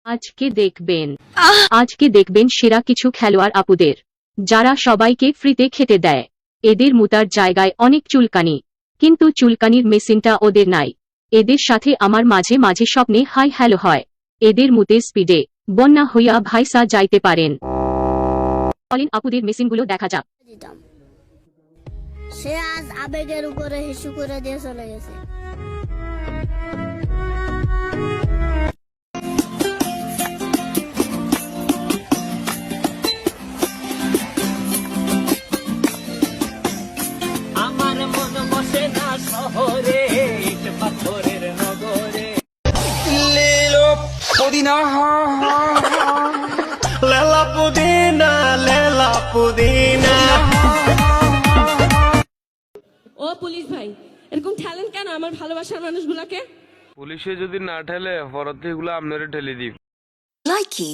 আজকে দেখবেন সেরা কিছু খেলোয়াড় আপুদের, যারা সবাইকে ফ্রিতে খেতে দেয়। এদের মুতার জায়গায় অনেক চুলকানি, কিন্তু চুলকানির মেশিনটা ওদের নাই। এদের সাথে আমার মাঝে মাঝে স্বপ্নে হাই হ্যালো হয়। এদের মুতে স্পিডে বন্যা হইয়া ভাইসা যাইতে পারেন। চলেন আপুদের মেশিনগুলো দেখা যাক। সে আজ আবেগের উপরে হিসু করে দিয়ে চলে গেছে। আমার মন বসে না শহরে, পাথরের নগরে। লেলো পুদিনা, লেলা পুদিনা, লেলা পুদিনা। ও পুলিশ ভাই, এরকম ঠেলেন কেন আমার ভালোবাসার মানুষগুলোকে? পুলিশে যদি না ঠেলে পরতে এগুলো আপনারা ঠেলে দিই। Likey